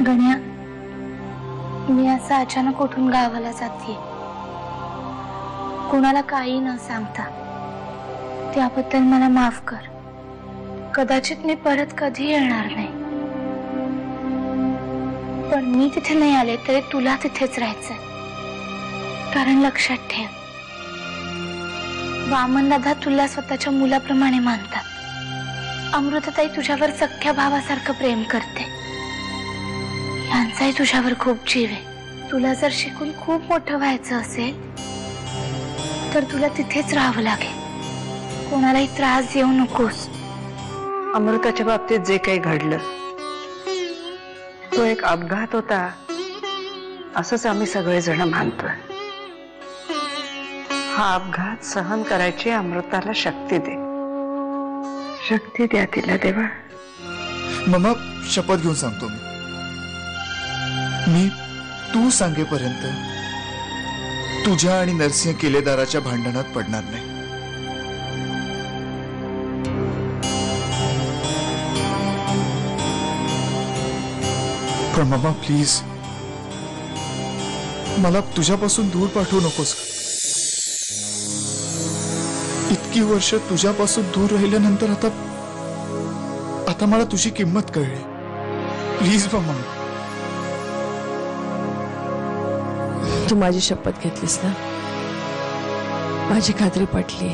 गण्या, मी असं अचानक उठून गावाला जाते, कोणाला काही न सांगता. त्याबद्दल मला माफ कर. कदाचित मी परत कधी येणार नाही, पण मी तिथे नाही आले तरी तुला तिथेच राहायचंय. कारण लक्षात ठेव, वामन दादा तुला स्वतःच्या मुलाप्रमाणे मानतात. अमृताताई तुझ्यावर सख्या भावासारखं प्रेम करते. यांचाही तुझ्यावर खूप जीव आहे. तुला जर शिकून खूप मोठं व्हायचं असेल तर तुला तिथेच राहावं लागेल. कोणालाही त्रास देऊ नकोस. अमृताच्या बाबतीत जे काही घडलं तो एक अपघात होता असंच आम्ही सगळेजण मानतोय. हा अपघात सहन करायची अमृताला शक्ती दे. शक्ती द्या तिला देवा. मम्मा, शपथ घेऊन सांगतो मी तू सांगेपर्यंत तुझ्या आणि नरसिंह किल्लेदाराच्या भांडणात पडणार नाही. पण मम्मा प्लीज, मला तुझ्यापासून दूर पाठवू नकोस. इतकी वर्ष तुझ्यापासून दूर राहिल्यानंतर आता मला तुझी किंमत कळली. Please mamma. तू माझी शपथ घेतलीस ना, माझी खात्री पटली.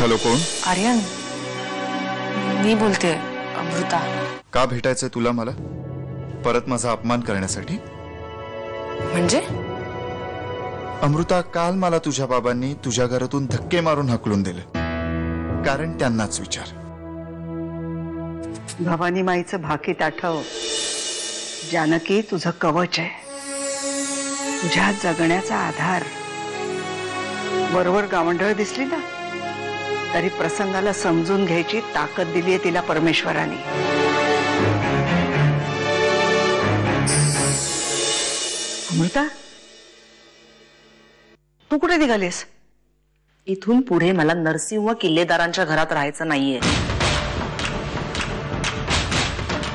हॅलो, कोण? आर्यन, मी बोलते, अमृता. का भेटायचंय तुला मला? परत माझा अपमान करण्यासाठी? म्हणजे अमृता, काल मला तुझ्या बाबांनी तुझ्या घरातून धक्के मारून हकलून दिले. कारण त्यांनाच विचार. भवानी माईचं भाकीत आठव. जानकी तुझं कवच आहे, तुझ्या जगण्याचा आधार. वरवर गावंढळ दिसली ना तरी प्रसंगाला समजून घ्यायची ताकद दिलीये तिला परमेश्वराने. अमृता, तू कुठे निघालीस? इथून पुढे मला नरसिंह किल्लेदारांच्या घरात राहायचं नाहीये.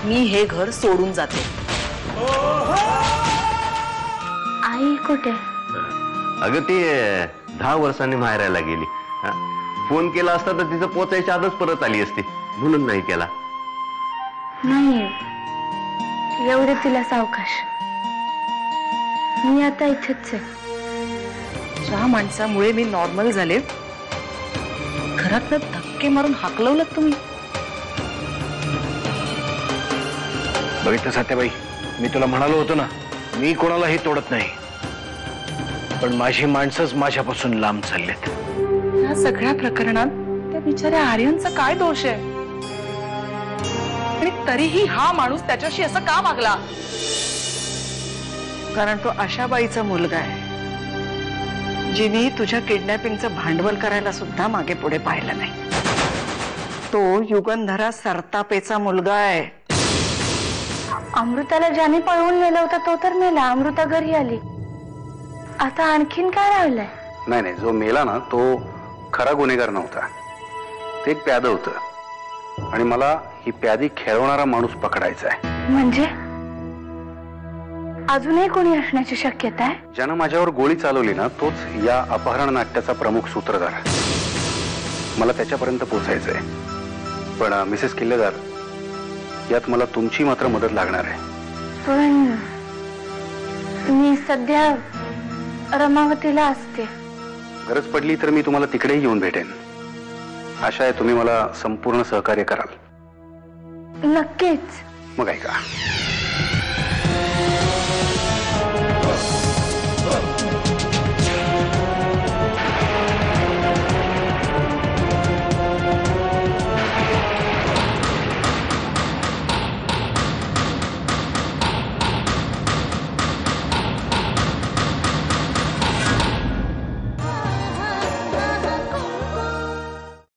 मी हे घर सोडून जाते. आई कुठे? अगं ती 10 वर्षांनी माहेरायला गेली. फोन केला असता तर तिचं पोचायच्या आधीच परत आली असती, म्हणून नाही केला. नाही, एवढे तिला सावकाश. मी आता इथेच आहे. ज्या माणसामुळे मी नॉर्मल झाले घरात धक्के मारून हाकलवलं तुम्ही. बघितलं सत्याबाई, मी तुला म्हणालो होतो ना, मी कोणालाही तोडत नाही, पण माझी माणसंच माझ्यापासून लांब चाललेत. या सगळ्या प्रकरणात त्या बिचाऱ्या आर्यनचा काय दोष आहे? आणि तरीही हा माणूस त्याच्याशी असं का वागला? कारण तो आशाबाईचा मुलगा आहे, जिने तुझ्या किडनॅपिंगचं भांडवल करायला सुद्धा मागे पुढे पाहिलं नाही. तो युगंधरा सरतापेचा मुलगा आहे. अमृताला ज्याने पळवून नेला होता तो तर मेला. अमृता घरी आली. आता आणखीन काय राहिलंय? नाही नाही, जो मेला ना तो खरा गुन्हेगार नव्हता, ते एक प्याद होतं. आणि मला ही प्यादी खेळवणारा माणूस पकडायचा आहे. म्हणजे अजूनही कोणी असण्याची शक्यता आहे? ज्यानं माझ्यावर गोळी चालवली ना तोच या अपहरण नाट्याचा प्रमुख सूत्रधार. मला त्याच्यापर्यंत पोहोचायचंय. पण मिसेस किल्लेदार, यात मला तुमची मात्र मदत लागणार आहे. पण मी सध्या रमावतीला असते. गरज पडली तर मी तुम्हाला तिकडेही येऊन भेटेन. आशा आहे तुम्ही मला संपूर्ण सहकार्य कराल. नक्कीच. मग ऐका,